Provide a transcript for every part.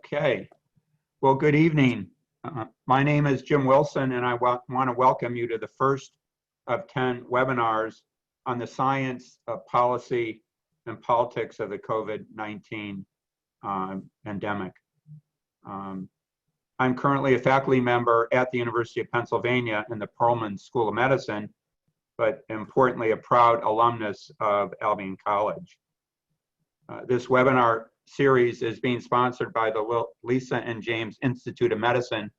Okay, well, good evening. My name is Jim Wilson, and I want to welcome you to the first of 10 webinars on the science of policy and politics of the COVID-19 pandemic. I'm currently a faculty member at the University of Pennsylvania in the Perlman School of Medicine, but importantly, a proud alumnus of Albion College. This webinar series is being sponsored by the Lisa and James Institute of Medicine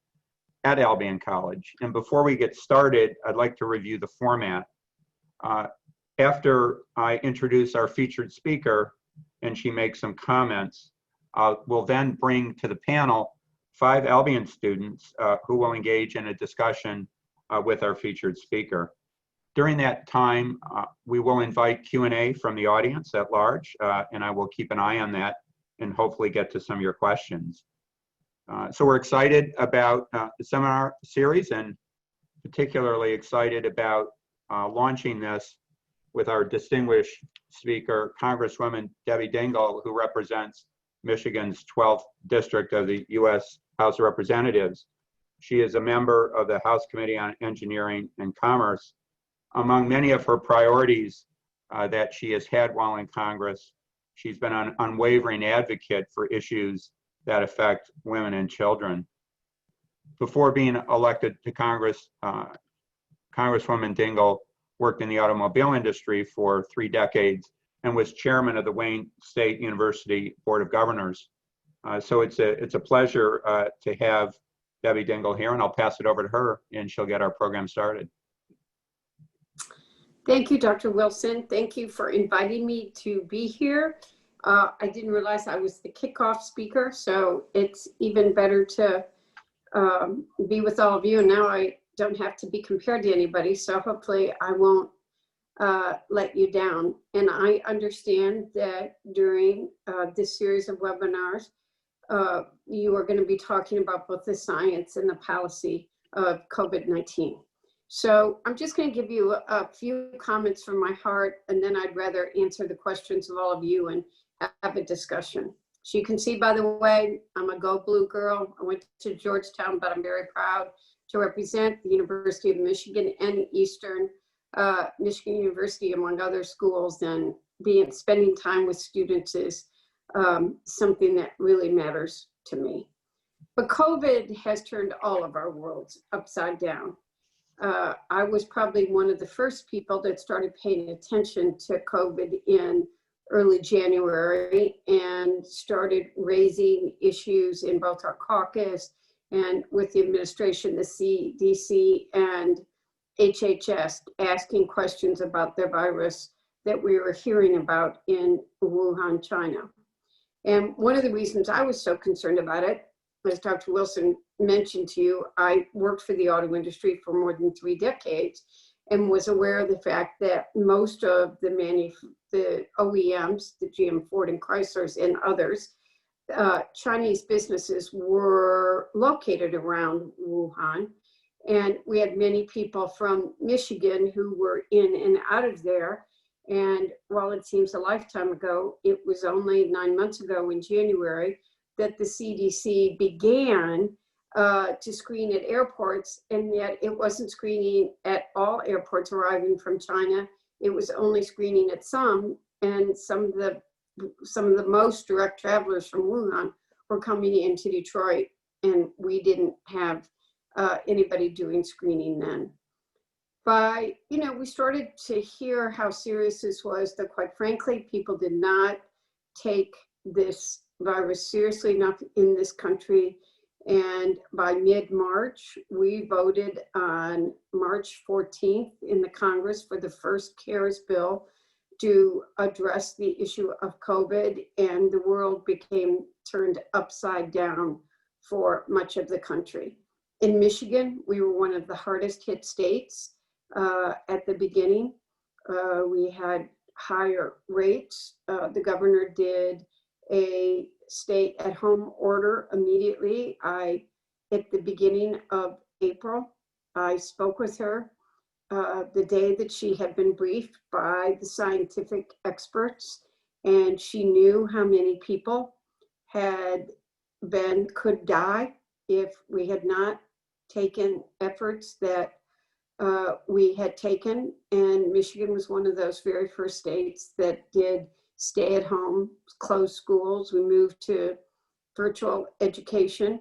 at Albion College. And before we get started, I'd like to review the format. After I introduce our featured speaker and she makes some comments, we'll then bring to the panel 5 Albion students who will engage in a discussion with our featured speaker. During that time, we will invite Q&A from the audience at large, and I will keep an eye on that and hopefully get to some of your questions. So we're excited about the seminar series, and particularly excited about launching this with our distinguished speaker, Congresswoman Debbie Dingell, who represents Michigan's 12th District of the U.S. House of Representatives. She is a member of the House Committee on Engineering and Commerce. Among many of her priorities that she has had while in Congress, she's been an unwavering advocate for issues that affect women and children. Before being elected to Congress, Congresswoman Dingell worked in the automobile industry for 3 decades and was chairman of the Wayne State University Board of Governors. So it's a pleasure to have Debbie Dingell here, and I'll pass it over to her and she'll get our program started. Thank you, Dr. Wilson. Thank you for inviting me to be here. I didn't realize I was the kickoff speaker, so it's even better to be with all of you. And now I don't have to be compared to anybody, so hopefully I won't let you down. And I understand that during this series of webinars, you are going to be talking about both the science and the policy of COVID-19. So I'm just going to give you a few comments from my heart, and then I'd rather answer the questions of all of you and have a discussion. So you can see, by the way, I'm a Go Blue girl. I went to Georgetown, but I'm very proud to represent the University of Michigan and Eastern Michigan University, among other schools, and spending time with students is something that really matters to me. But COVID has turned all of our worlds upside down. I was probably one of the first people that started paying attention to COVID in early January and started raising issues in both our caucus and with the administration, the CDC and HHS, asking questions about the virus that we were hearing about in Wuhan, China. And one of the reasons I was so concerned about it, as Dr. Wilson mentioned to you, I worked for the auto industry for more than 3 decades and was aware of the fact that most of the OEMs, the GM, Ford, and Chryslers, and others, Chinese businesses were located around Wuhan. And we had many people from Michigan who were in and out of there. And while it seems a lifetime ago, it was only 9 months ago in January that the CDC began to screen at airports, and yet it wasn't screening at all airports arriving from China. It was only screening at some, and some of the most direct travelers from Wuhan were coming into Detroit, and we didn't have anybody doing screening then. We started to hear how serious this was, that quite frankly, people did not take this virus seriously enough in this country. And by mid-March, we voted on March 14th in the Congress for the first CARES bill to address the issue of COVID, and the world became turned upside down for much of the country. In Michigan, we were one of the hardest hit states at the beginning. We had higher rates. The governor did a stay at home order immediately. At the beginning of April, I spoke with her the day that she had been briefed by the scientific experts, and she knew how many people had could die if we had not taken efforts that we had taken. And Michigan was one of those very first states that did stay at home, close schools. We moved to virtual education.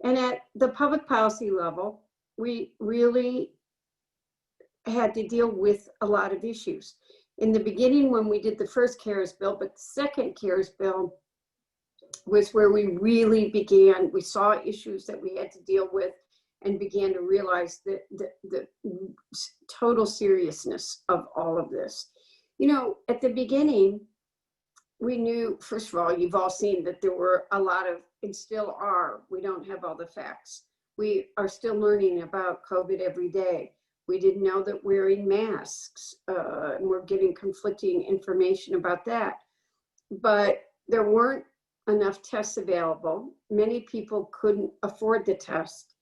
And at the public policy level, we really had to deal with a lot of issues. In the beginning, when we did the first CARES bill, but the second CARES bill was where we really began, we saw issues that we had to deal with and began to realize the total seriousness of all of this. You know, at the beginning, we knew, first of all, you've all seen that there were a lot of, and still are, we don't have all the facts. We are still learning about COVID every day. We didn't know that wearing masks, and we're getting conflicting information about that. But there weren't enough tests available. Many people couldn't afford the test.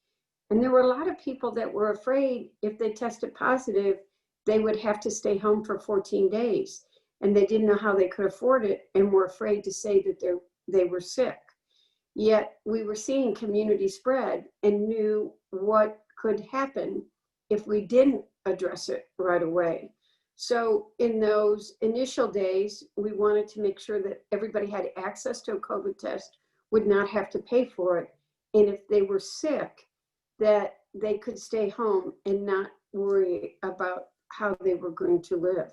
And there were a lot of people that were afraid if they tested positive, they would have to stay home for 14 days. And they didn't know how they could afford it and were afraid to say that they were sick. Yet we were seeing community spread and knew what could happen if we didn't address it right away. So in those initial days, we wanted to make sure that everybody had access to a COVID test, would not have to pay for it. And if they were sick, that they could stay home and not worry about how they were going to live.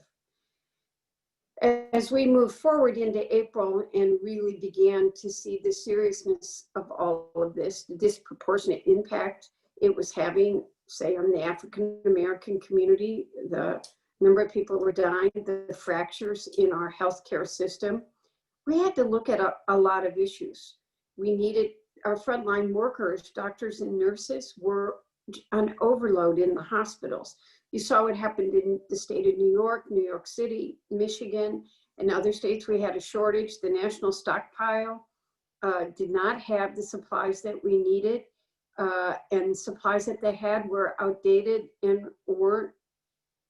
As we moved forward into April and really began to see the seriousness of all of this, the disproportionate impact it was having, say, on the African American community, the number of people who were dying, the fractures in our healthcare system, we had to look at a lot of issues. We needed our frontline workers, doctors and nurses, were on overload in the hospitals. You saw what happened in the state of New York City, Michigan, and other states. We had a shortage. The national stockpile did not have the supplies that we needed, and supplies that they had were outdated and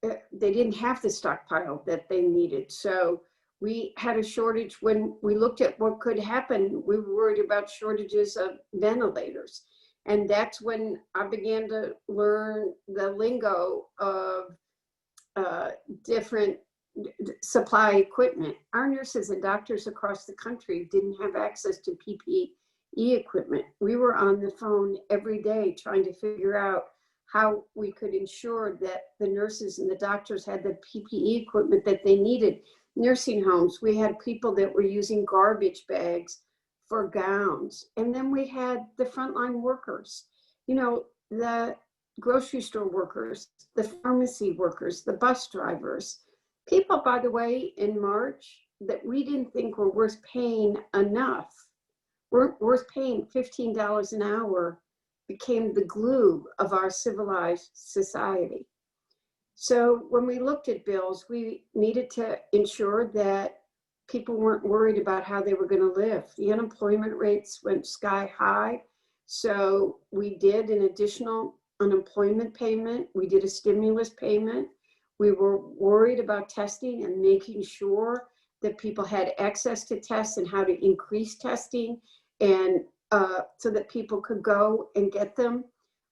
they didn't have the stockpile that they needed. So we had a shortage. When we looked at what could happen, we were worried about shortages of ventilators. And that's when I began to learn the lingo of different supply equipment. Our nurses and doctors across the country didn't have access to PPE equipment. We were on the phone every day trying to figure out how we could ensure that the nurses and the doctors had the PPE equipment that they needed. Nursing homes, we had people that were using garbage bags for gowns. And then we had the frontline workers, you know, the grocery store workers, the pharmacy workers, the bus drivers. People, by the way, in March that we didn't think were worth paying enough, were worth paying $15 an hour, became the glue of our civilized society. So when we looked at bills, we needed to ensure that people weren't worried about how they were going to live. The unemployment rates went sky high. So we did an additional unemployment payment. We did a stimulus payment. We were worried about testing and making sure that people had access to tests and how to increase testing, and so that people could go and get them.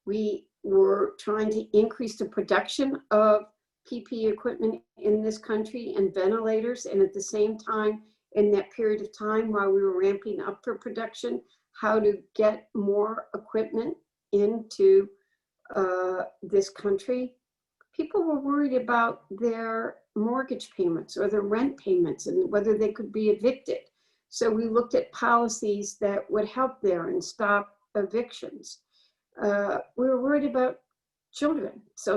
We were trying to increase the production of PPE equipment in this country and ventilators. And at the same time, in that period of time while we were ramping up for production, how to get more equipment into this country. People were worried about their mortgage payments or their rent payments and whether they could be evicted. So we looked at policies that would help there and stop evictions. We were worried about children. So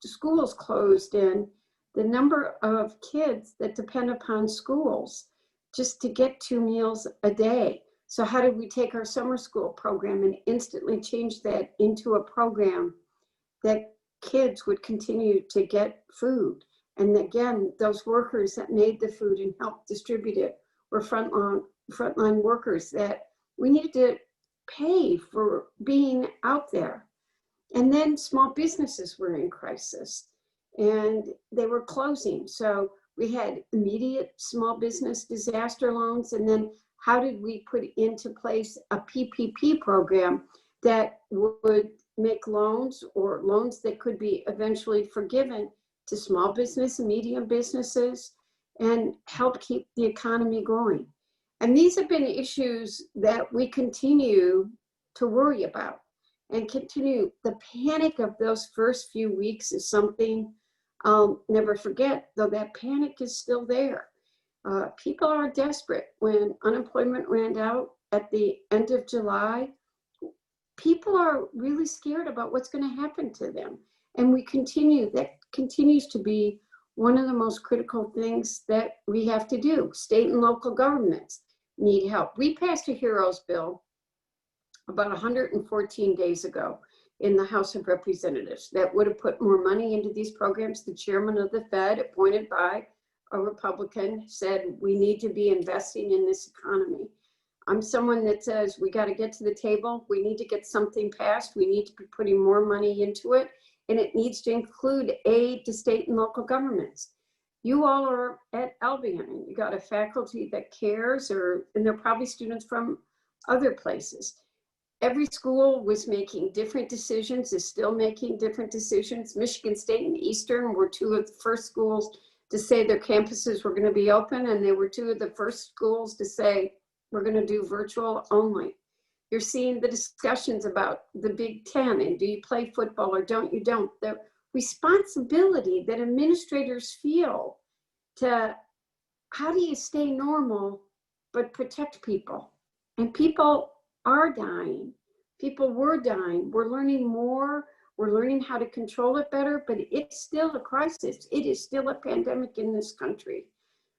schools closed, and the number of kids that depend upon schools just to get 2 meals a day. So how did we take our summer school program and instantly change that into a program that kids would continue to get food? And again, those workers that made the food and helped distribute it were frontline workers that we needed to pay for being out there. And then small businesses were in crisis and they were closing. So we had immediate small business disaster loans and then How did we put into place a PPP program that would make loans or loans that could be eventually forgiven to small business and medium businesses and help keep the economy going? And these have been issues that we continue to worry about and continue. The panic of those first few weeks is something I'll never forget, though that panic is still there. People are desperate. When unemployment ran out at the end of July, people are really scared about what's going to happen to them. And that continues to be one of the most critical things that we have to do. State and local governments need help. We passed a HEROES bill about 114 days ago in the House of Representatives that would have put more money into these programs. The chairman of the Fed, appointed by a Republican, said we need to be investing in this economy. I'm someone that says we got to get to the table. We need to get something passed. We need to be putting more money into it, and it needs to include aid to state and local governments. You all are at Albion, and you got a faculty that cares, and they're probably students from other places. Every school was making different decisions, is still making different decisions. Michigan State and Eastern were two of the first schools to say their campuses were going to be open, and they were two of the first schools to say we're going to do virtual only. You're seeing the discussions about the Big Ten and do you play football or don't. The responsibility that administrators feel to how do you stay normal but protect people? And people are dying. People were dying. We're learning more. We're learning how to control it better, but it's still a crisis. It is still a pandemic in this country.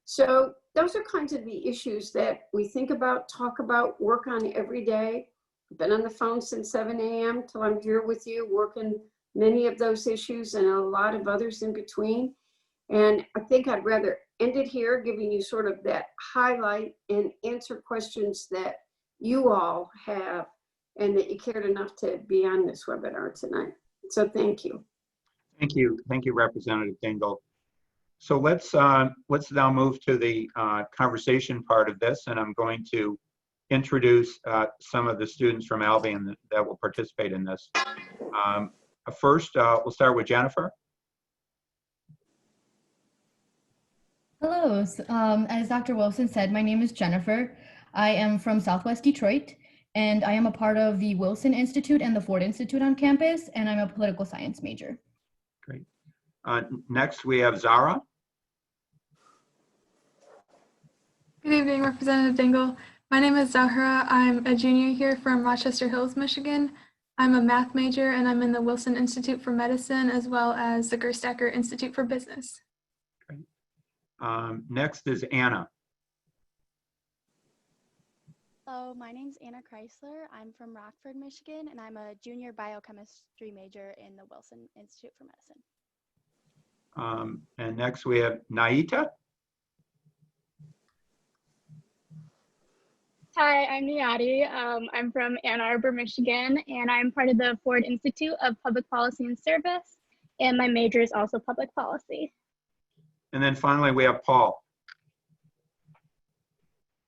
So those are kinds of the issues that we think about, talk about, work on every day. I've been on the phone since 7 a.m. till I'm here with you, working many of those issues and a lot of others in between. And I think I'd rather end it here, giving you sort of that highlight and answer questions that you all have and that you cared enough to be on this webinar tonight. So thank you. Thank you, Representative Dingell. So let's now move to the conversation part of this, and I'm going to introduce some of the students from Albion that will participate in this. First, we'll start with Jennifer. Hello, as Dr. Wilson said, my name is Jennifer. I am from Southwest Detroit, and I am a part of the Wilson Institute and the Ford Institute on campus, and I'm a political science major. Great. Next, we have Zahra. Good evening, Representative Dingell. My name is Zahra. I'm a junior here from Rochester Hills, Michigan. I'm a math major, and I'm in the Wilson Institute for Medicine, as well as the Gerstacker Institute for Business. Great. Next is Anna. Hello, my name's Anna Chrysler. I'm from Rockford, Michigan, and I'm a junior biochemistry major in the Wilson Institute for Medicine. And next we have Naita. Hi, I'm Niyati. I'm from Ann Arbor, Michigan, and I'm part of the Ford Institute of Public Policy and Service, and my major is also public policy. And then finally we have Paul.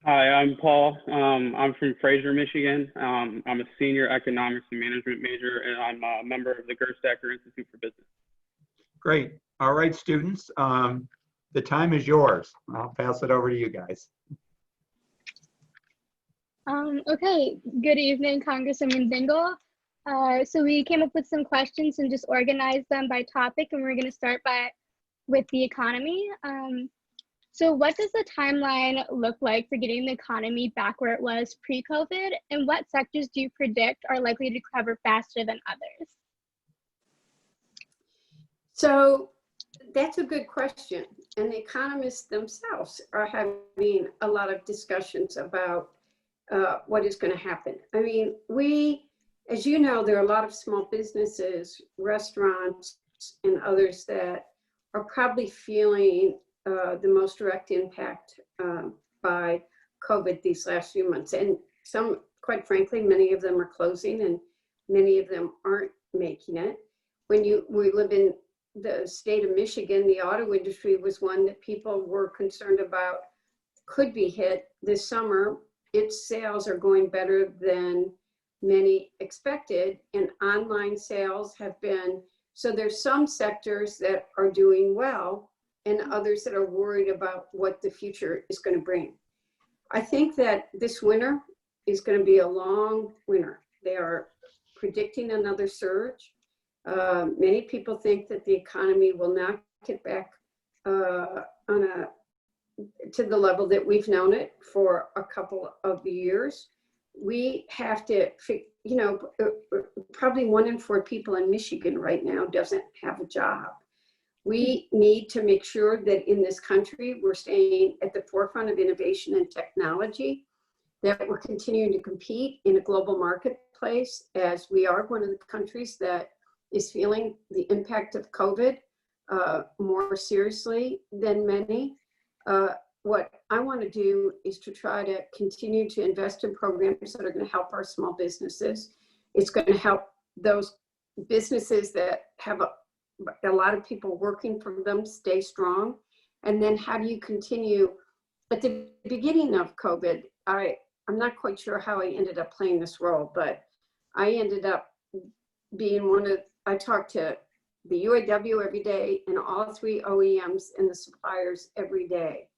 Hi, I'm Paul. I'm from Fraser, Michigan. I'm a senior economics and management major, and I'm a member of the Gerstacker Institute for Business. Great. All right, students, the time is yours. I'll pass it over to you guys. Okay, good evening, Congresswoman Dingell. So we came up with some questions and just organized them by topic, and we're going to start with the economy. So what does the timeline look like for getting the economy back where it was pre-COVID, and what sectors do you predict are likely to recover faster than others? So that's a good question. And the economists themselves are having a lot of discussions about what is going to happen. I mean, as you know, there are a lot of small businesses, restaurants, and others that are probably feeling the most direct impact by COVID these last few months. And some, quite frankly, many of them are closing and many of them aren't making it. We live in the state of Michigan, the auto industry was one that people were concerned about could be hit this summer. its sales are going better than many expected, and online sales have been, so there's some sectors that are doing well and others that are worried about what the future is going to bring. I think that this winter is going to be a long winter. They are predicting another surge. Many people think that the economy will not get back to the level that we've known it for a couple of years. We have to, probably 1 in 4 people in Michigan right now doesn't have a job. We need to make sure that in this country, we're staying at the forefront of innovation and technology, that we're continuing to compete in a global marketplace, as we are one of the countries that is feeling the impact of COVID more seriously than many. What I want to do is to try to continue to invest in programs that are going to help our small businesses. It's going to help those businesses that have a lot of people working for them stay strong. And then how do you continue? At the beginning of COVID, I'm not quite sure how I ended up playing this role, but I ended up being I talked to the UAW every day and all 3 OEMs and the suppliers every day.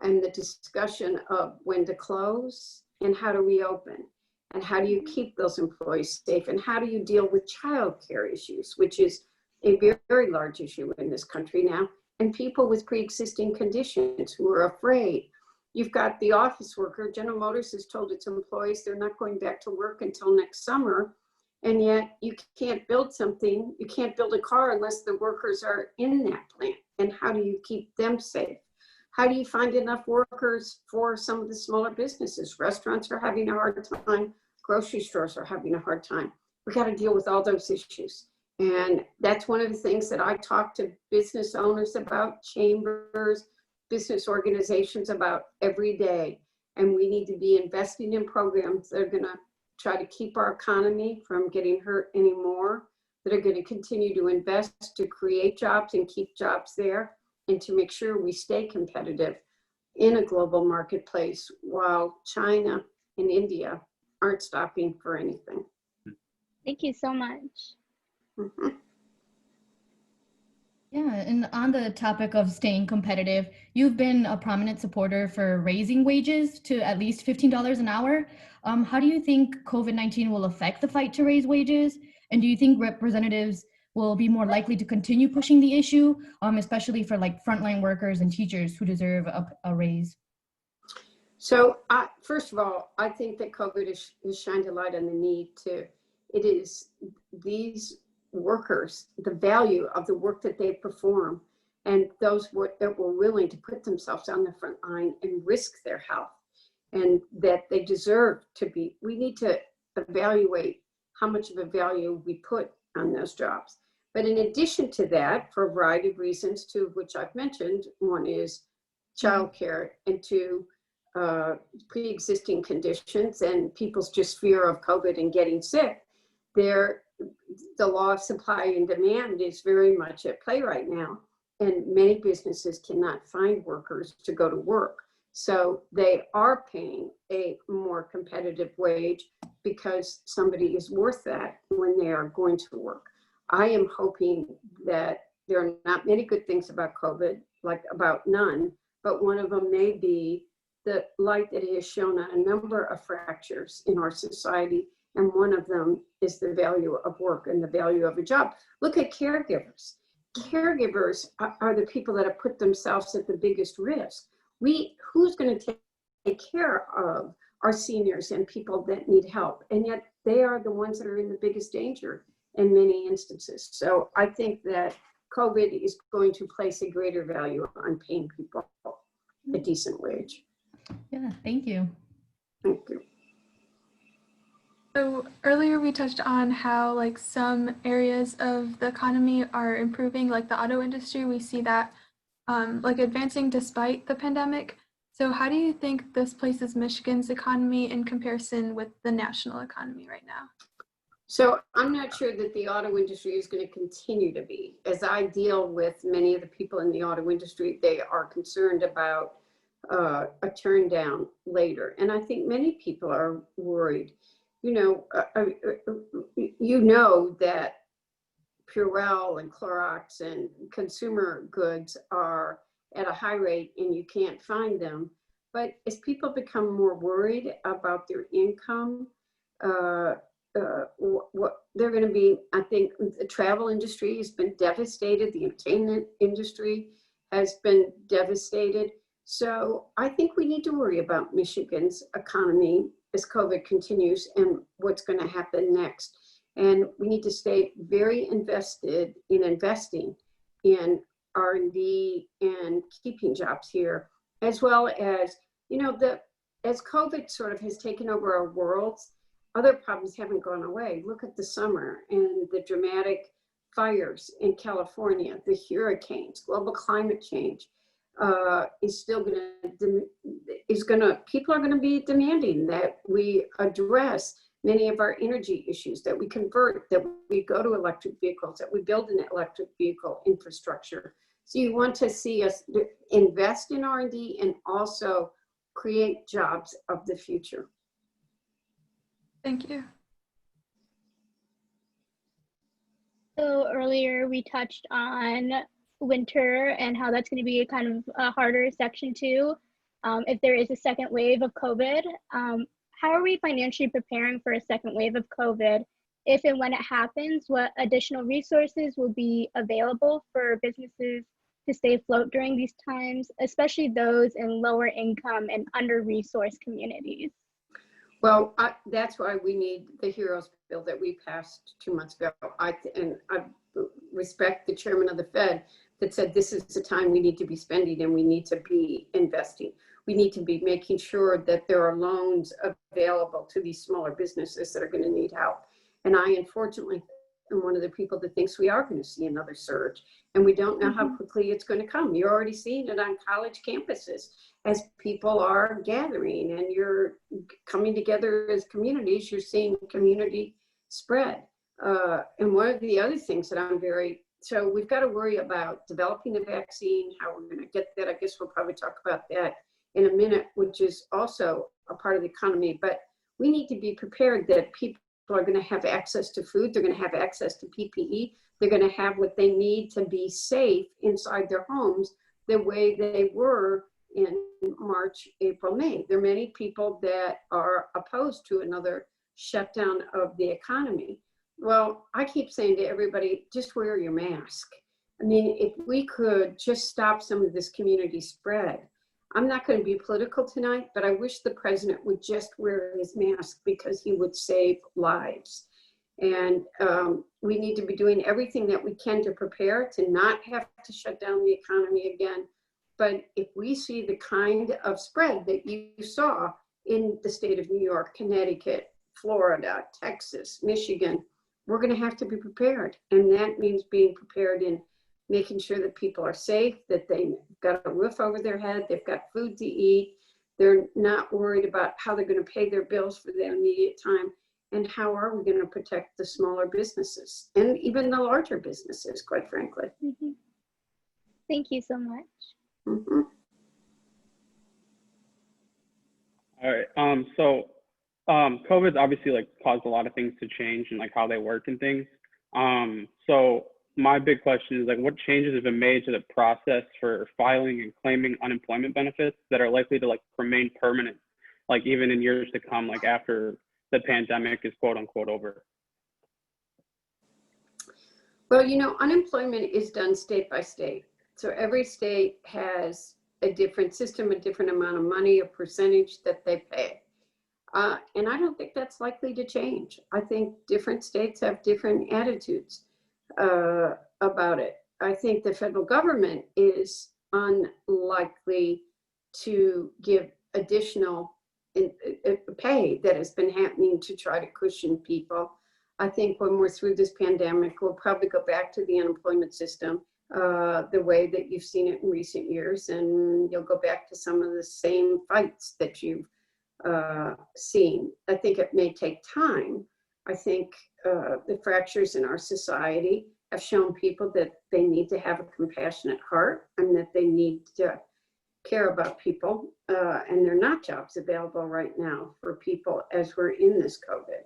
And the discussion of when to close and how to reopen, and how do you keep those employees safe, and how do you deal with childcare issues, which is a very, very large issue in this country now, and people with pre-existing conditions who are afraid. You've got the office worker. General Motors has told its employees they're not going back to work until next summer, and yet you can't build something, you can't build a car unless the workers are in that plant. And how do you keep them safe? How do you find enough workers for some of the smaller businesses? Restaurants are having a hard time. Grocery stores are having a hard time. We got to deal with all those issues. And that's one of the things that I talk to business owners about, chambers, business organizations about every day. And we need to be investing in programs that are going to try to keep our economy from getting hurt anymore, that are going to continue to invest to create jobs and keep jobs there, and to make sure we stay competitive in a global marketplace while China and India aren't stopping for anything. Thank you so much. Mm-hmm. Yeah, and on the topic of staying competitive, you've been a prominent supporter for raising wages to at least $15 an hour. How do you think COVID-19 will affect the fight to raise wages? And do you think representatives will be more likely to continue pushing the issue, especially for like frontline workers and teachers who deserve a raise? So first of all, I think that COVID has shined a light on the need to, it is these workers, the value of the work that they perform, and those that were willing to put themselves on the front line and risk their health, and that they deserve to be, we need to evaluate how much of a value we put on those jobs. But in addition to that, for a variety of reasons, two of which I've mentioned, one is childcare, and two, pre-existing conditions and people's just fear of COVID and getting sick. The law of supply and demand is very much at play right now, and many businesses cannot find workers to go to work. So they are paying a more competitive wage because somebody is worth that when they are going to work. I am hoping that there are not many good things about COVID, like about none, but one of them may be the light that it has shown on a number of fractures in our society. And one of them is the value of work and the value of a job. Look at caregivers. Caregivers are the people that have put themselves at the biggest risk. Who's going to take care of our seniors and people that need help? And yet they are the ones that are in the biggest danger in many instances. So I think that COVID is going to place a greater value on paying people a decent wage. Yeah, thank you. Thank you. So earlier we touched on how like some areas of the economy are improving, like the auto industry. We see that like advancing despite the pandemic. So how do you think this places Michigan's economy in comparison with the national economy right now? So I'm not sure that the auto industry is going to continue to be. As I deal with many of the people in the auto industry, they are concerned about a turn down later. And I think many people are worried. You know that Purell and Clorox and consumer goods are at a high rate and you can't find them. But as people become more worried about their income, what they're going to be, I think the travel industry has been devastated. The entertainment industry has been devastated. So I think we need to worry about Michigan's economy as COVID continues and what's going to happen next. And we need to stay very invested in investing in R&D and keeping jobs here, as well as, as COVID sort of has taken over our worlds, other problems haven't gone away. Look at the summer and the dramatic fires in California, the hurricanes, global climate change is still people are going to be demanding that we address many of our energy issues, that we convert, that we go to electric vehicles, that we build an electric vehicle infrastructure. So you want to see us invest in R&D and also create jobs of the future. Thank you. So earlier we touched on winter and how that's going to be a kind of a harder section too. If there is a second wave of COVID, how are we financially preparing for a second wave of COVID? If and when it happens, what additional resources will be available for businesses to stay afloat during these times, especially those in lower income and under-resourced communities? Well, that's why we need the HEROES bill that we passed 2 months ago. I respect the chairman of the Fed that said this is the time we need to be spending and we need to be investing. We need to be making sure that there are loans available to these smaller businesses that are going to need help. And I, unfortunately, am one of the people that thinks we are going to see another surge. And we don't know how quickly it's going to come. You're already seeing it on college campuses as people are gathering and you're coming together as communities, you're seeing community spread. And one of the other things that so we've got to worry about developing a vaccine, how we're going to get that. I guess we'll probably talk about that in a minute, which is also a part of the economy. But we need to be prepared that people are going to have access to food. They're going to have access to PPE. They're going to have what they need to be safe inside their homes the way they were in March, April, May. There are many people that are opposed to another shutdown of the economy. Well, I keep saying to everybody, just wear your mask. I mean, if we could just stop some of this community spread. I'm not going to be political tonight, but I wish the president would just wear his mask because he would save lives. And we need to be doing everything that we can to prepare to not have to shut down the economy again. But if we see the kind of spread that you saw in the state of New York, Connecticut, Florida, Texas, Michigan, we're going to have to be prepared. And that means being prepared in making sure that people are safe, that they've got a roof over their head, they've got food to eat, they're not worried about how they're going to pay their bills for the immediate time, and how are we going to protect the smaller businesses and even the larger businesses, quite frankly. Thank you so much. All right. So COVID's obviously caused a lot of things to change and how they work and things. So my big question is what changes have been made to the process for filing and claiming unemployment benefits that are likely to remain permanent, even in years to come, after the pandemic is quote unquote over? Well, unemployment is done state by state. So every state has a different system, a different amount of money, a percentage that they pay. And I don't think that's likely to change. I think different states have different attitudes about it. I think the federal government is unlikely to give additional pay that has been happening to try to cushion people. I think when we're through this pandemic, we'll probably go back to the unemployment system the way that you've seen it in recent years, and you'll go back to some of the same fights that you've seen. I think it may take time. I think the fractures in our society have shown people that they need to have a compassionate heart and that they need to care about people, and there are not jobs available right now for people as we're in this COVID.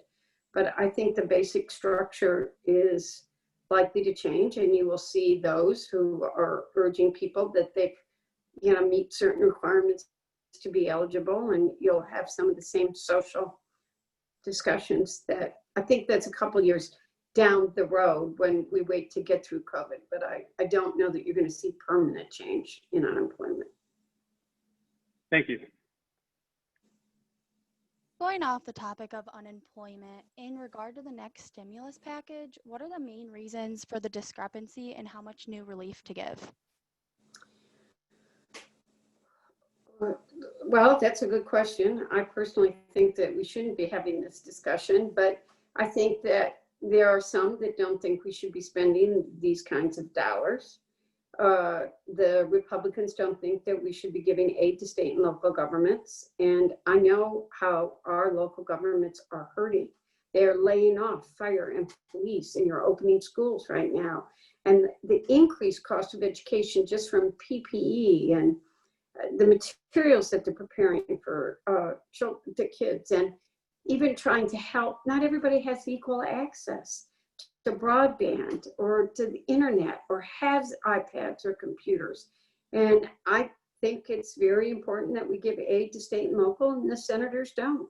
But I think the basic structure is likely to change, and you will see those who are urging people that they, meet certain requirements to be eligible, and you'll have some of the same social discussions that I think that's a couple years down the road when we wait to get through COVID. But I don't know that you're going to see permanent change in unemployment. Thank you. Going off the topic of unemployment, in regard to the next stimulus package, what are the main reasons for the discrepancy and how much new relief to give? Well, that's a good question. I personally think that we shouldn't be having this discussion, but I think that there are some that don't think we should be spending these kinds of dollars. The Republicans don't think that we should be giving aid to state and local governments. And I know how our local governments are hurting. They're laying off fire and police, and you're opening schools right now. And the increased cost of education just from PPE and the materials that they're preparing for the kids, and even trying to help. Not everybody has equal access to broadband or to the internet or has iPads or computers. And I think it's very important that we give aid to state and local, and the senators don't.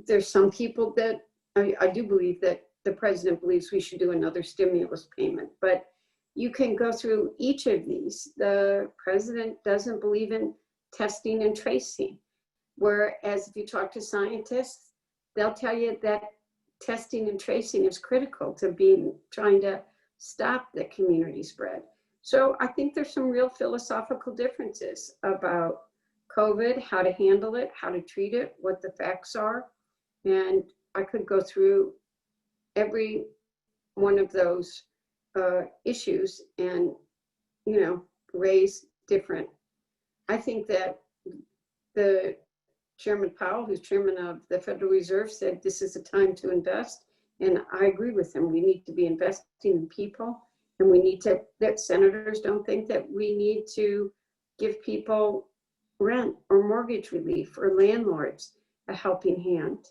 There's some people that I do believe that the president believes we should do another stimulus payment, but you can go through each of these. The president doesn't believe in testing and tracing, whereas if you talk to scientists, they'll tell you that testing and tracing is critical to trying to stop the community spread. So I think there's some real philosophical differences about COVID, how to handle it, how to treat it, what the facts are. And I could go through every one of those issues and, raise different. I think that the Chairman Powell, who's chairman of the Federal Reserve, said this is a time to invest. And I agree with him. We need to be investing in people, and we need to, that senators don't think that we need to give people rent or mortgage relief or landlords a helping hand.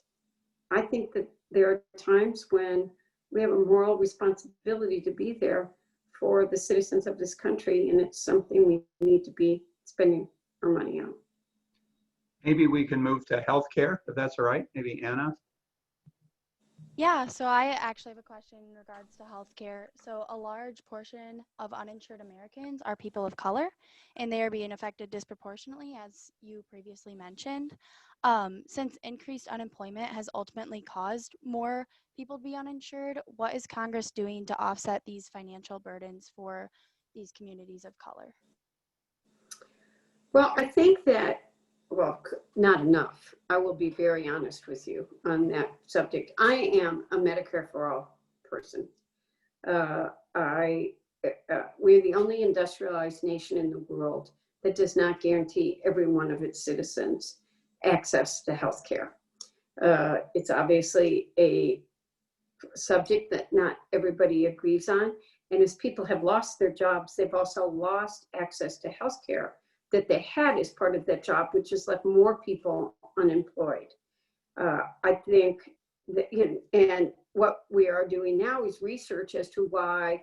I think that there are times when we have a moral responsibility to be there for the citizens of this country, and it's something we need to be spending our money on. Maybe we can move to healthcare, if that's all right. Maybe Anna. Yeah, so I actually have a question in regards to healthcare. So a large portion of uninsured Americans are people of color, and they are being affected disproportionately, as you previously mentioned. Since increased unemployment has ultimately caused more people to be uninsured, what is Congress doing to offset these financial burdens for these communities of color? Well, I think that, not enough. I will be very honest with you on that subject. I am a Medicare for All person. We're the only industrialized nation in the world that does not guarantee every one of its citizens access to health care. It's obviously a subject that not everybody agrees on. And as people have lost their jobs, they've also lost access to health care that they had as part of that job, which has left more people unemployed. I think that, and what we are doing now is research as to why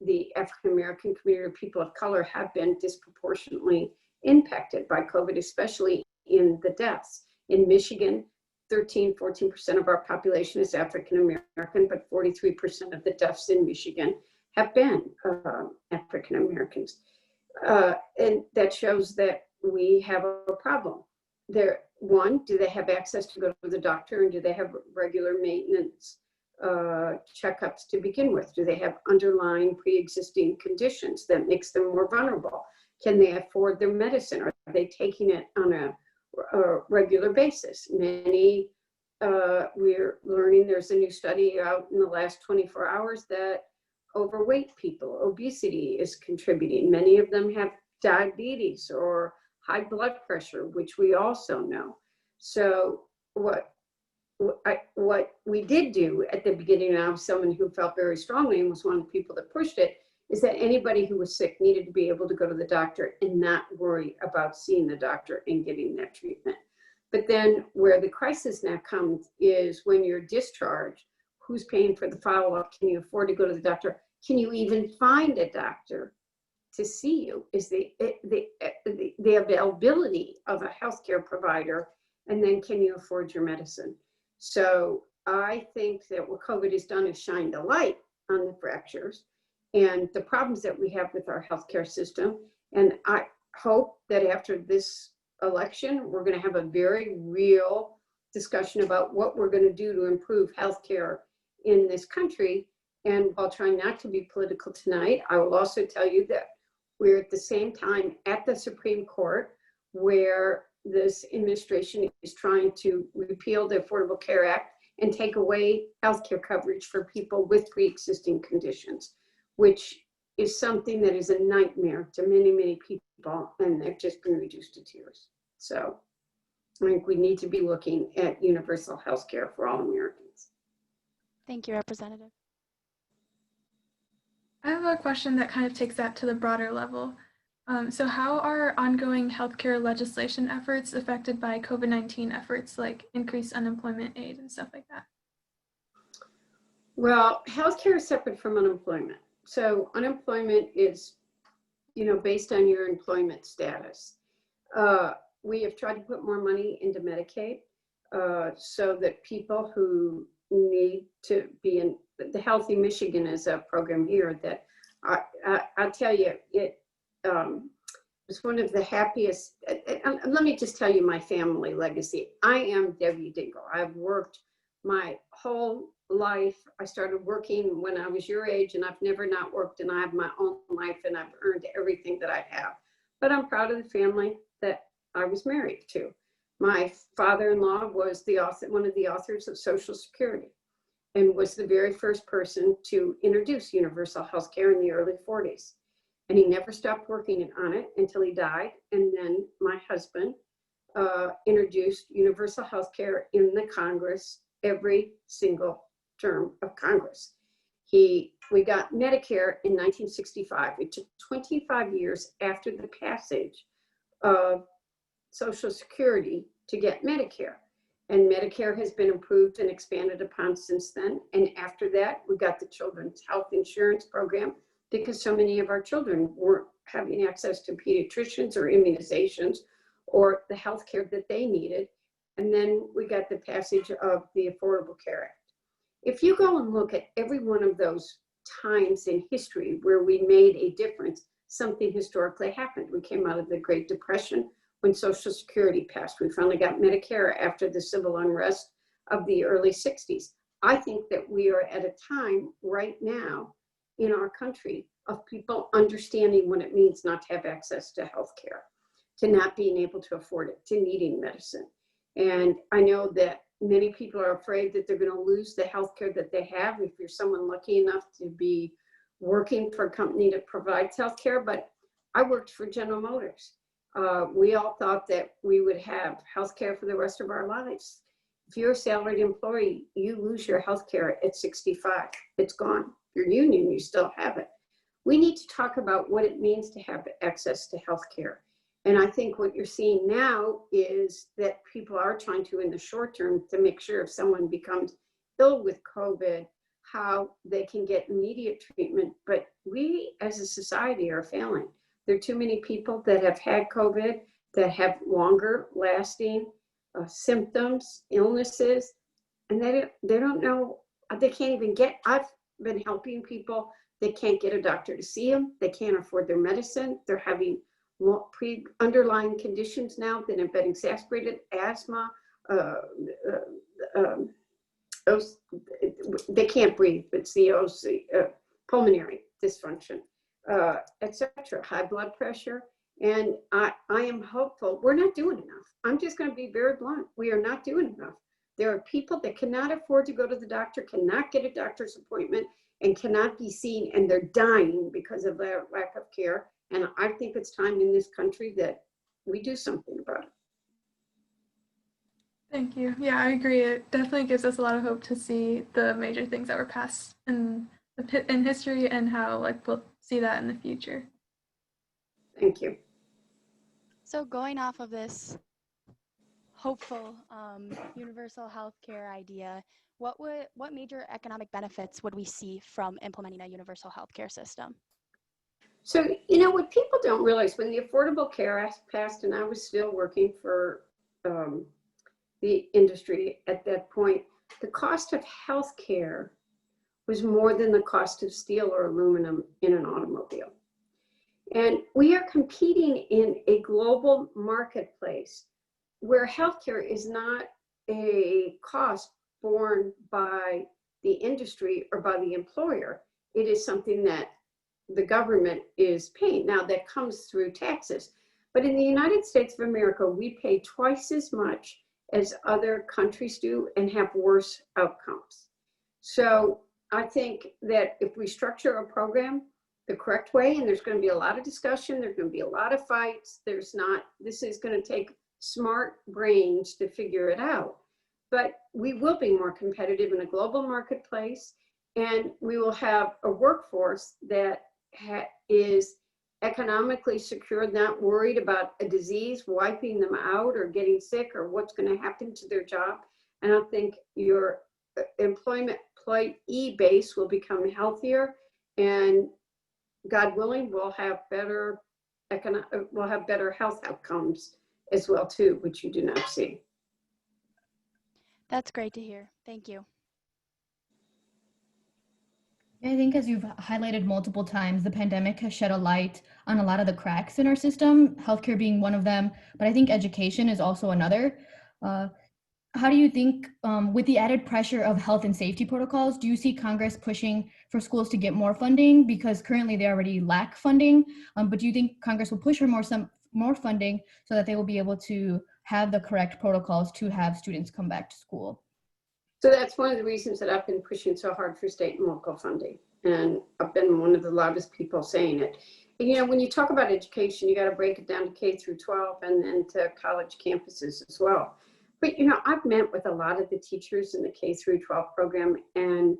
the African-American community of people of color have been disproportionately impacted by COVID, especially in the deaths. In Michigan, 14% of our population is African-American, but 43% of the deaths in Michigan have been African-Americans. And that shows that we have a problem. One, do they have access to go to the doctor, and do they have regular maintenance checkups to begin with? Do they have underlying pre-existing conditions that makes them more vulnerable? Can they afford their medicine? Are they taking it on a regular basis? Many, we're learning, there's a new study out in the last 24 hours that overweight people, obesity is contributing. Many of them have diabetes or high blood pressure, which we also know. So what we did do at the beginning, and I was someone who felt very strongly and was one of the people that pushed it, is that anybody who was sick needed to be able to go to the doctor and not worry about seeing the doctor and getting that treatment. But then where the crisis now comes is when you're discharged, who's paying for the follow-up? Can you afford to go to the doctor? Can you even find a doctor to see you? Is the availability of a healthcare provider, and then can you afford your medicine? So I think that what COVID has done is shined a light on the fractures and the problems that we have with our healthcare system. And I hope that after this election, we're going to have a very real discussion about what we're going to do to improve healthcare in this country. And while trying not to be political tonight, I will also tell you that we're at the same time at the Supreme Court, where this administration is trying to repeal the Affordable Care Act and take away healthcare coverage for people with pre-existing conditions, which is something that is a nightmare to many, many people, and they've just been reduced to tears. So I think we need to be looking at universal health care for all Americans. Thank you, Representative. I have a question that kind of takes that to the broader level. So how are ongoing healthcare legislation efforts affected by COVID-19 efforts like increased unemployment aid and stuff like that? Well, healthcare is separate from unemployment. So unemployment is, based on your employment status. We have tried to put more money into Medicaid so that people who need to be in the Healthy Michigan is a program here that I'll tell you, it was one of the happiest. Let me just tell you my family legacy. I am Debbie Dingell. I've worked my whole life. I started working when I was your age, and I've never not worked, and I have my own life, and I've earned everything that I have. But I'm proud of the family that I was married to. My father-in-law was one of the authors of Social Security, and was the very first person to introduce universal health care in the early 40s. And he never stopped working on it until he died. And then my husband introduced universal health care in the Congress every single term of Congress. We got Medicare in 1965. It took 25 years after the passage of Social Security to get Medicare. And Medicare has been improved and expanded upon since then. And after that, we got the Children's Health Insurance Program, because so many of our children weren't having access to pediatricians or immunizations or the health care that they needed. And then we got the passage of the Affordable Care Act. If you go and look at every one of those times in history where we made a difference, something historically happened. We came out of the Great Depression when Social Security passed. We finally got Medicare after the civil unrest of the early 60s. I think that we are at a time right now in our country of people understanding what it means not to have access to health care, to not being able to afford it, to needing medicine. And I know that many people are afraid that they're going to lose the health care that they have if you're someone lucky enough to be working for a company that provides health care. But I worked for General Motors. We all thought that we would have health care for the rest of our lives. If you're a salaried employee, you lose your health care at 65. It's gone. If you're union, you still have it. We need to talk about what it means to have access to health care. And I think what you're seeing now is that people are trying to, in the short term, to make sure if someone becomes ill with COVID, how they can get immediate treatment. But we as a society are failing. There are too many people that have had COVID that have longer lasting symptoms, illnesses, and they don't know, they can't even get, I've been helping people that can't get a doctor to see them. They can't afford their medicine. They're having underlying conditions now that have been exacerbated, asthma, they can't breathe, it's the pulmonary dysfunction, etc., high blood pressure. And I am hopeful. We're not doing enough. I'm just going to be very blunt. We are not doing enough. There are people that cannot afford to go to the doctor, cannot get a doctor's appointment, and cannot be seen, and they're dying because of their lack of care. And I think it's time in this country that we do something about it. Thank you. Yeah, I agree. It definitely gives us a lot of hope to see the major things that were passed in in history and how like we'll see that in the future. Thank you. So going off of this hopeful universal healthcare idea, what major economic benefits would we see from implementing a universal healthcare system? So, what people don't realize, when the Affordable Care Act passed, and I was still working for the industry at that point, the cost of healthcare was more than the cost of steel or aluminum in an automobile. And we are competing in a global marketplace where healthcare is not a cost borne by the industry or by the employer. It is something that the government is paying. Now that comes through taxes. But in the United States of America, we pay twice as much as other countries do and have worse outcomes. So I think that if we structure a program the correct way, and there's going to be a lot of discussion, there's going to be a lot of fights, this is going to take smart brains to figure it out. But we will be more competitive in a global marketplace, and we will have a workforce that is economically secure, not worried about a disease wiping them out or getting sick or what's going to happen to their job. And I think your employee base will become healthier, and God willing, we'll have better health outcomes as well too, which you do not see. That's great to hear. Thank you. I think, as you've highlighted multiple times, the pandemic has shed a light on a lot of the cracks in our system, healthcare being one of them, but I think education is also another. How do you think, with the added pressure of health and safety protocols, do you see Congress pushing for schools to get more funding? Because currently they already lack funding, but do you think Congress will push for more funding so that they will be able to have the correct protocols to have students come back to school? So that's one of the reasons that I've been pushing so hard for state and local funding. And I've been one of the loudest people saying it. And, when you talk about education, you got to break it down to K through 12 and then to college campuses as well. But, I've met with a lot of the teachers in the K through 12 program, and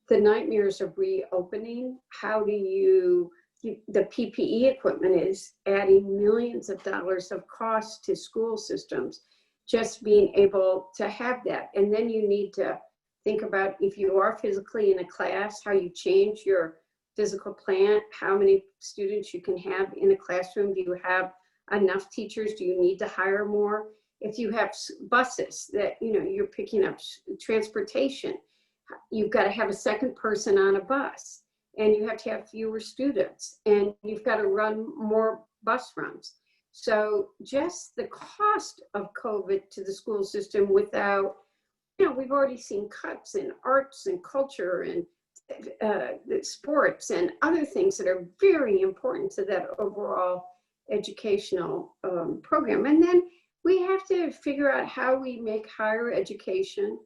the nightmares of reopening. How do the PPE equipment is adding millions of dollars of cost to school systems, just being able to have that. And then you need to think about, if you are physically in a class, how you change your physical plan, how many students you can have in a classroom. Do you have enough teachers? Do you need to hire more? If you have buses that, you're picking up transportation, you've got to have a second person on a bus, and you have to have fewer students, and you've got to run more bus runs. So just the cost of COVID to the school system without, we've already seen cuts in arts and culture and sports and other things that are very important to that overall educational program. And then we have to figure out how we make higher education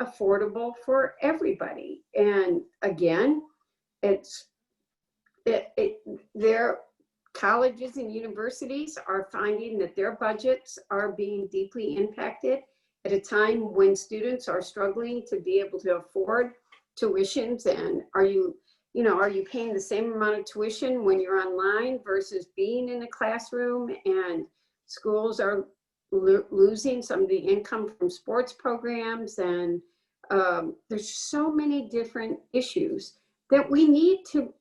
affordable for everybody. And again, their colleges and universities are finding that their budgets are being deeply impacted at a time when students are struggling to be able to afford tuitions. And are you paying the same amount of tuition when you're online versus being in a classroom? And schools are losing some of the income from sports programs, and there's so many different issues that we need to,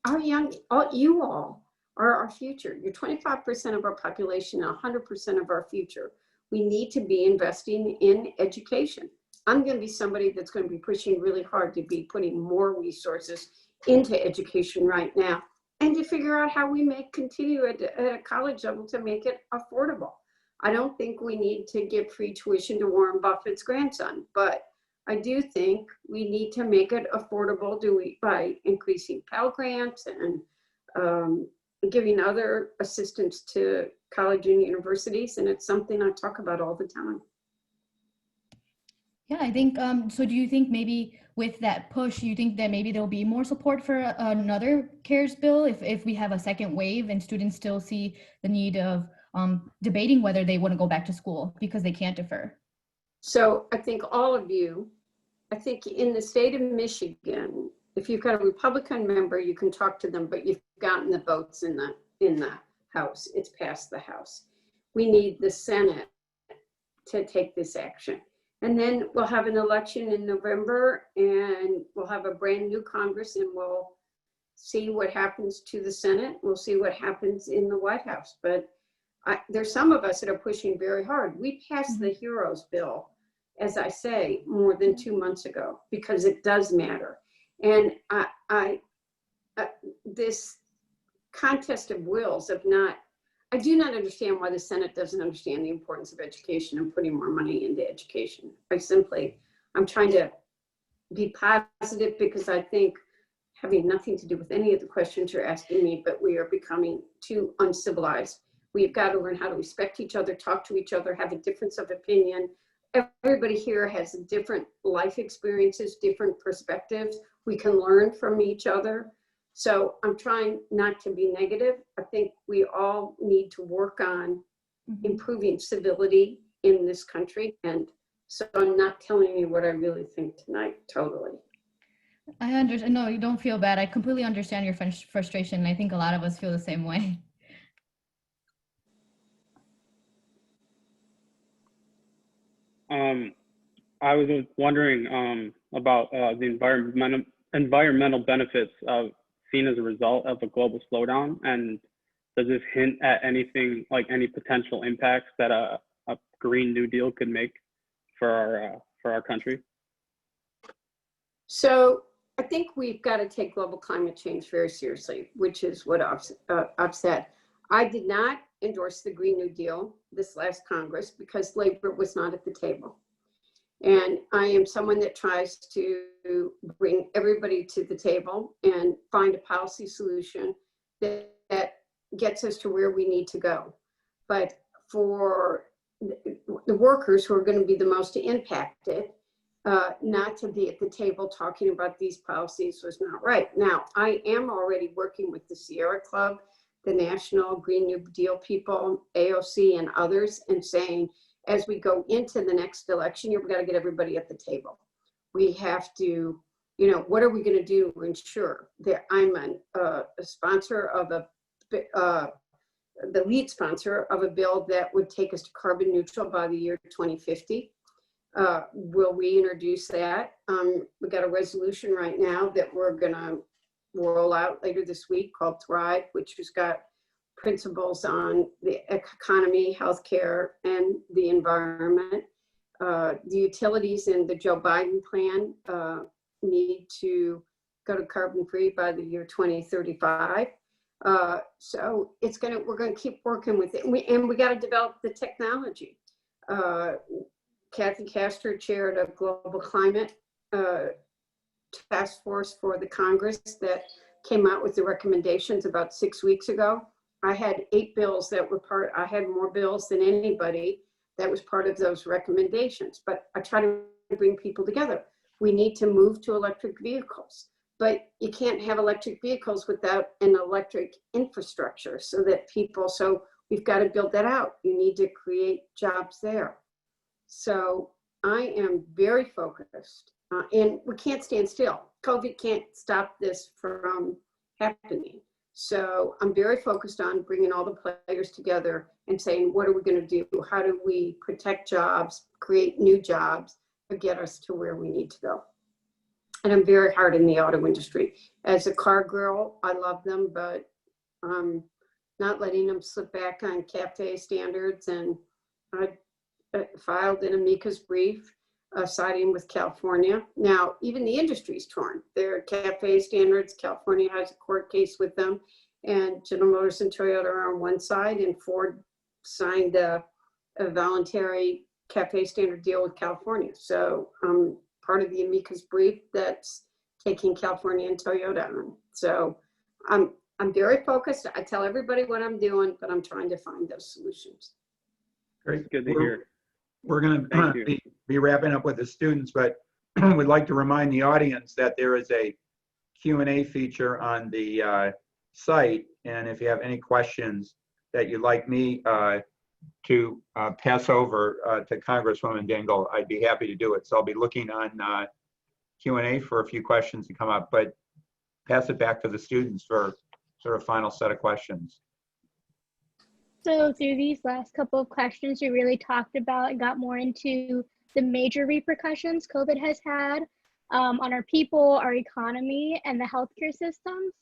you all are our future. You're 25% of our population, 100% of our future. We need to be investing in education. I'm going to be somebody that's going to be pushing really hard to be putting more resources into education right now, and to figure out how we continue at a college level to make it affordable. I don't think we need to give free tuition to Warren Buffett's grandson, but I do think we need to make it affordable by increasing Pell Grants and giving other assistance to college and universities. And it's something I talk about all the time. Yeah, I think, so do you think maybe with that push, you think that maybe there'll be more support for another CARES bill if we have a second wave and students still see the need of debating whether they want to go back to school because they can't defer? So I think all of you, in the state of Michigan, if you've got a Republican member, you can talk to them, but you've gotten the votes in the House. It's passed the House. We need the Senate to take this action. And then we'll have an election in November, and we'll have a brand new Congress, and we'll see what happens to the Senate. We'll see what happens in the White House. But there's some of us that are pushing very hard. We passed the HEROES bill, as I say, more than 2 months ago, because it does matter. And this contest of wills of not, I do not understand why the Senate doesn't understand the importance of education and putting more money into education. I'm trying to be positive, because I think, having nothing to do with any of the questions you're asking me, but we are becoming too uncivilized. We've got to learn how to respect each other, talk to each other, have a difference of opinion. Everybody here has different life experiences, different perspectives. We can learn from each other. So I'm trying not to be negative. I think we all need to work on improving civility in this country. And so I'm not telling you what I really think tonight, totally. I understand. No, you don't feel bad. I completely understand your frustration. I think a lot of us feel the same way. I was wondering about the environmental benefits of seen as a result of a global slowdown, and does this hint at anything like any potential impacts that a Green New Deal could make for our country? So I think we've got to take global climate change very seriously, which is what I've said. I did not endorse the Green New Deal this last Congress because labor was not at the table. And I am someone that tries to bring everybody to the table and find a policy solution that gets us to where we need to go. But for the workers who are going to be the most impacted, not to be at the table talking about these policies was not right. Now, I am already working with the Sierra Club, the National Green New Deal people, AOC and others, and saying, as we go into the next election year, we've got to get everybody at the table. We have to, what are we going to do to ensure that I'm a sponsor of the lead sponsor of a bill that would take us to carbon neutral by the year 2050. Will we introduce that? We've got a resolution right now that we're going to roll out later this week called Thrive, which has got principles on the economy, healthcare, and the environment. The utilities in the Joe Biden plan need to go to carbon free by the year 2035. So we're going to keep working with it, and we got to develop the technology. Kathy Castor chaired a global climate task force for the Congress that came out with the recommendations about 6 weeks ago. I had 8 bills that were I had more bills than anybody that was part of those recommendations, but I try to bring people together. We need to move to electric vehicles, but you can't have electric vehicles without an electric infrastructure so we've got to build that out. You need to create jobs there. So I am very focused, and we can't stand still. COVID can't stop this from happening. So I'm very focused on bringing all the players together and saying, what are we going to do? How do we protect jobs, create new jobs, and get us to where we need to go? And I'm very hard in the auto industry. As a car girl, I love them, but I'm not letting them slip back on CAFE standards. And I filed an amicus brief siding with California. Now, even the industry's torn. Their CAFE standards, California has a court case with them, and General Motors and Toyota are on one side, and Ford signed a voluntary CAFE standard deal with California. So I'm part of the amicus brief that's taking California and Toyota on. So I'm very focused. I tell everybody what I'm doing, but I'm trying to find those solutions. Great. Good to hear. We're going to be wrapping up with the students, but we'd like to remind the audience that there is a Q&A feature on the site. And if you have any questions that you'd like me to pass over to Congresswoman Dingell, I'd be happy to do it. So I'll be looking on Q&A for a few questions to come up. But pass it back to the students for sort of final set of questions. So through these last couple of questions, we really talked about and got more into the major repercussions COVID has had on our people, our economy, and the healthcare systems.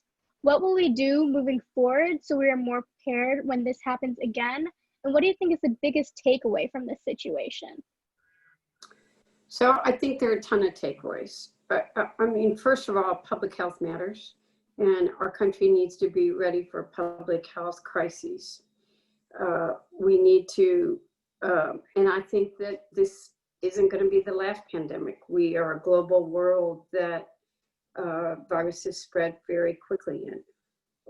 What will we do moving forward so we are more prepared when this happens again? And what do you think is the biggest takeaway from this situation? So I think there are a ton of takeaways. But I mean, first of all, public health matters, and our country needs to be ready for public health crises. We need to, and I think that this isn't going to be the last pandemic. We are a global world that viruses spread very quickly in.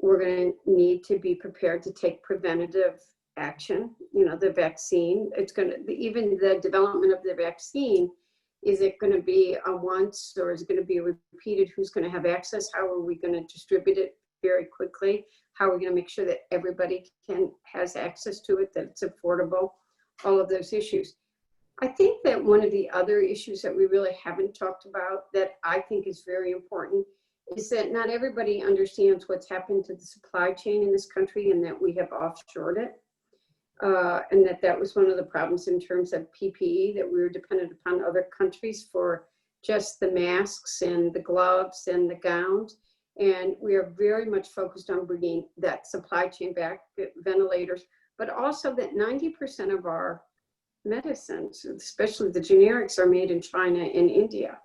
We're going to need to be prepared to take preventative action. You know, the vaccine, it's going to, even the development of the vaccine, is it going to be a once or is it going to be repeated? Who's going to have access? How are we going to distribute it very quickly? How are we going to make sure that everybody has access to it, that it's affordable? All of those issues. I think that one of the other issues that we really haven't talked about that I think is very important is that not everybody understands what's happened to the supply chain in this country and that we have offshored it. And that was one of the problems in terms of PPE, that we were dependent upon other countries for just the masks and the gloves and the gowns. And we are very much focused on bringing that supply chain back, ventilators, but also that 90% of our medicines, especially the generics, are made in China and India.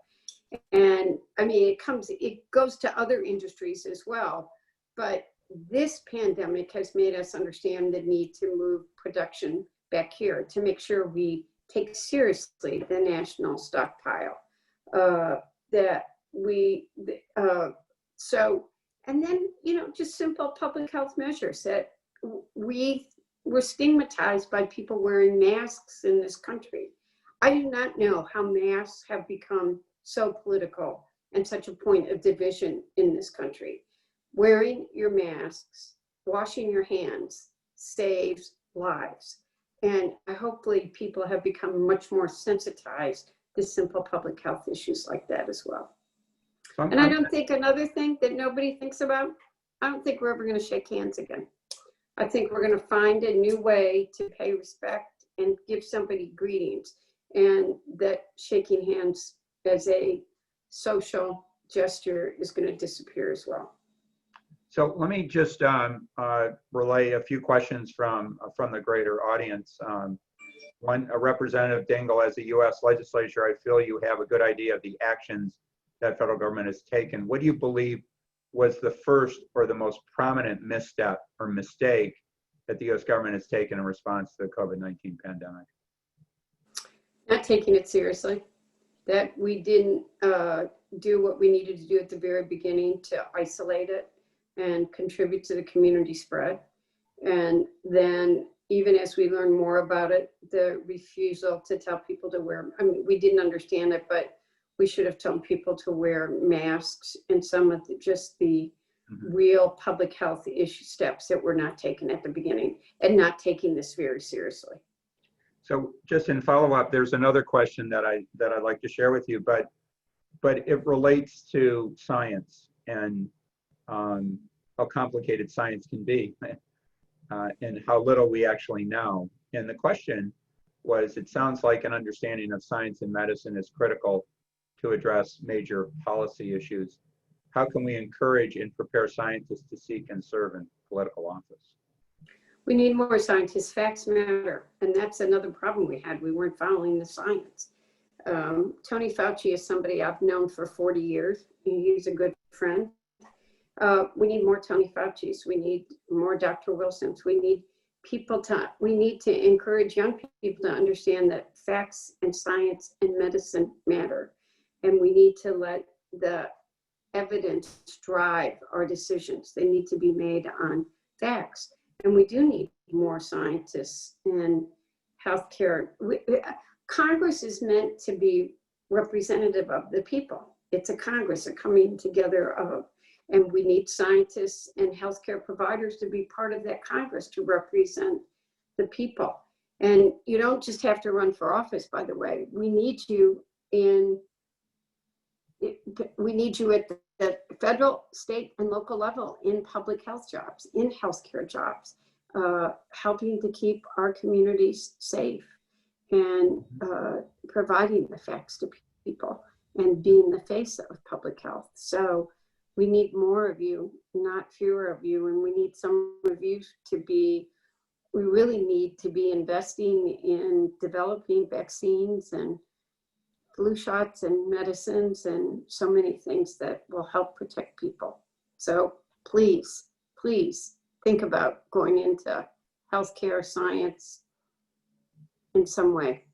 And I mean, it goes to other industries as well, but this pandemic has made us understand the need to move production back here to make sure we take seriously the national stockpile. And then, you know, just simple public health measures that we were stigmatized by people wearing masks in this country. I do not know how masks have become so political and such a point of division in this country. Wearing your masks, washing your hands saves lives. And hopefully people have become much more sensitized to simple public health issues like that as well. And I don't think another thing that nobody thinks about, I don't think we're ever going to shake hands again. I think we're going to find a new way to pay respect and give somebody greetings, and that shaking hands as a social gesture is going to disappear as well. So let me just relay a few questions from the greater audience. One, Representative Dingell, as a U.S. legislature, I feel you have a good idea of the actions that federal government has taken. What do you believe was the first or the most prominent misstep or mistake that the U.S. government has taken in response to the COVID-19 pandemic? Not taking it seriously. That we didn't do what we needed to do at the very beginning to isolate it and contribute to the community spread. And then even as we learn more about it, the refusal to tell people to wear, I mean, we didn't understand it, but we should have told people to wear masks and some of the real public health issue steps that were not taken at the beginning and not taking this very seriously. So just in follow-up, there's another question that I'd like to share with you, but it relates to science and how complicated science can be and how little we actually know. And the question was, it sounds like an understanding of science and medicine is critical to address major policy issues. How can we encourage and prepare scientists to seek and serve in political office? We need more scientists. Facts matter. And that's another problem we had. We weren't following the science. Tony Fauci is somebody I've known for 40 years. He's a good friend. We need more Tony Fauci's. We need more Dr. Wilson's. We need to encourage young people to understand that facts and science and medicine matter. And we need to let the evidence drive our decisions. They need to be made on facts. And we do need more scientists in healthcare. Congress is meant to be representative of the people. It's a Congress, a coming together of, and we need scientists and healthcare providers to be part of that Congress to represent the people. And you don't just have to run for office, by the way. We need you at at federal, state, and local level in public health jobs, in healthcare jobs, helping to keep our communities safe and providing the facts to people and being the face of public health. So we need more of you, not fewer of you, and we need some of you to be, we really need to be investing in developing vaccines and flu shots and medicines and so many things that will help protect people. So please, please think about going into healthcare science in some way.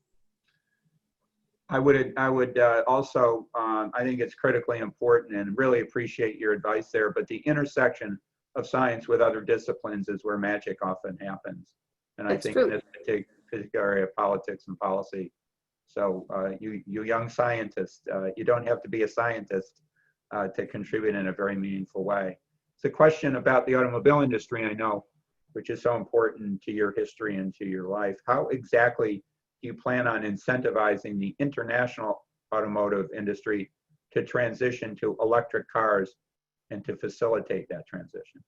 I would also, I think it's critically important and really appreciate your advice there, but the intersection of science with other disciplines is where magic often happens. And I think in this particular area of politics and policy. So you young scientists, you don't have to be a scientist to contribute in a very meaningful way. It's a question about the automobile industry, I know, which is so important to your history and to your life. How exactly do you plan on incentivizing the international automotive industry to transition to electric cars and to facilitate that transition?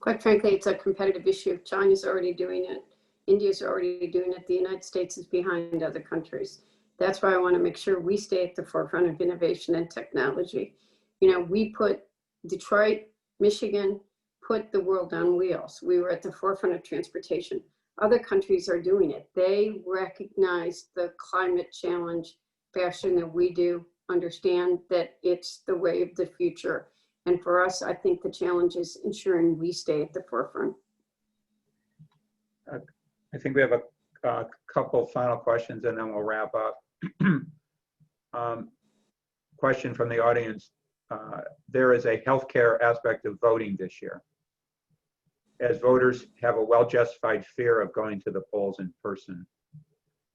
Quite frankly, it's a competitive issue. China's already doing it. India's already doing it. The United States is behind other countries. That's why I want to make sure we stay at the forefront of innovation and technology. You know, we put Detroit, Michigan, put the world on wheels. We were at the forefront of transportation. Other countries are doing it. They recognize the climate challenge faster than we do, understand that it's the way of the future. And for us, I think the challenge is ensuring we stay at the forefront. I think we have a couple final questions and then we'll wrap up. Question from the audience. There is a healthcare aspect of voting this year, as voters have a well-justified fear of going to the polls in person.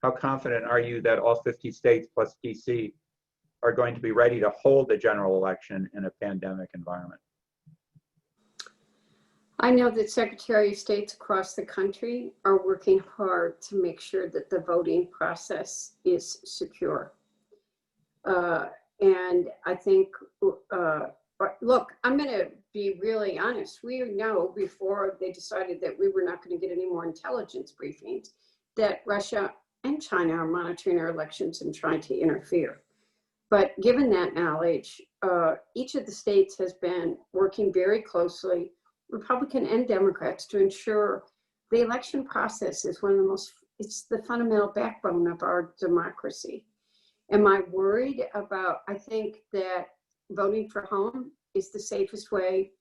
How confident are you that all 50 states plus DC are going to be ready to hold the general election in a pandemic environment? I know that Secretary of States across the country are working hard to make sure that the voting process is secure. And I think, look, I'm going to be really honest. We know before they decided that we were not going to get any more intelligence briefings that Russia and China are monitoring our elections and trying to interfere. But given that knowledge, each of the states has been working very closely, Republican and Democrats, to ensure the election process is one of the most, it's the fundamental backbone of our democracy. Am I worried about, I think that voting from home is the safest way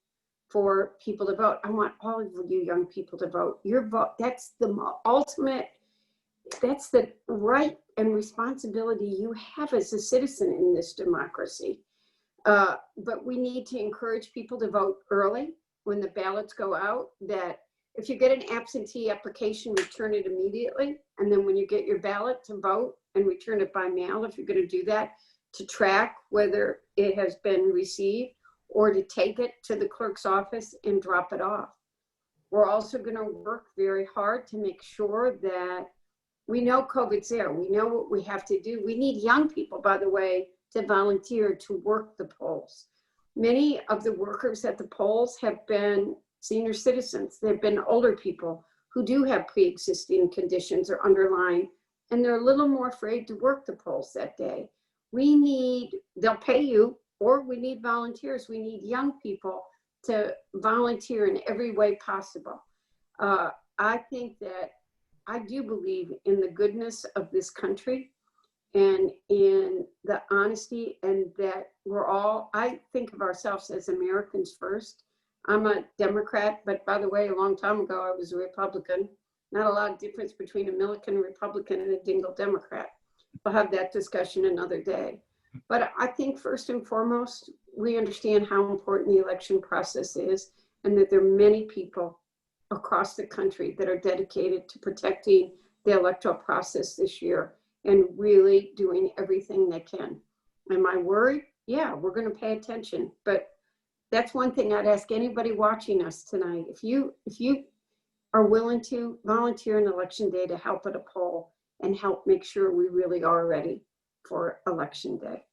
for people to vote. I want all of you young people to vote. Your vote, that's the ultimate, that's the right and responsibility you have as a citizen in this democracy. But we need to encourage people to vote early when the ballots go out, that if you get an absentee application, return it immediately. And then when you get your ballot, to vote and return it by mail, if you're going to do that, to track whether it has been received, or to take it to the clerk's office and drop it off. We're also going to work very hard to make sure that we know COVID's there. We know what we have to do. We need young people, by the way, to volunteer to work the polls. Many of the workers at the polls have been senior citizens. They've been older people who do have pre-existing conditions or underlying, and they're a little more afraid to work the polls that day. We need, they'll pay you, or we need volunteers. We need young people to volunteer in every way possible. I think that I do believe in the goodness of this country and in the honesty, and that we're all, I think of ourselves as Americans first. I'm a Democrat, but by the way, a long time ago, I was a Republican. Not a lot of difference between a Milliken Republican and a Dingell Democrat. We'll have that discussion another day. But I think first and foremost, we understand how important the election process is, and that there are many people across the country that are dedicated to protecting the electoral process this year and really doing everything they can. Am I worried? Yeah, we're going to pay attention. But that's one thing I'd ask anybody watching us tonight. If you are willing to volunteer on election day to help at a poll and help make sure we really are ready for election day.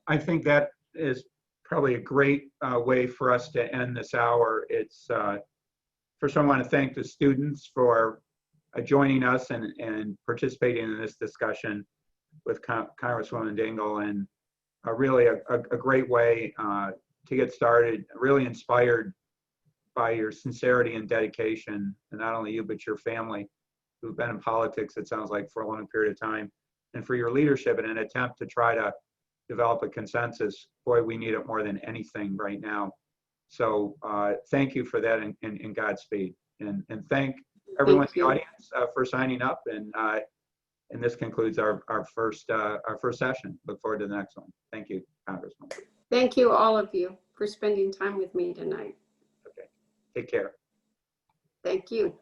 I think that is probably a great way for us to end this hour. It's first I want to thank the students for joining us and participating in this discussion with Congresswoman Dingell, and really a great way to get started. Really inspired by your sincerity and dedication, and not only you, but your family, who've been in politics, it sounds like, for a long period of time, and for your leadership in an attempt to try to develop a consensus. Boy, we need it more than anything right now. So thank you for that, and Godspeed. And thank everyone in the audience for signing up. And this concludes our first session. Look forward to the next one. Thank you, Congressman. Thank you, all of you, for spending time with me tonight. Okay, take care. Thank you.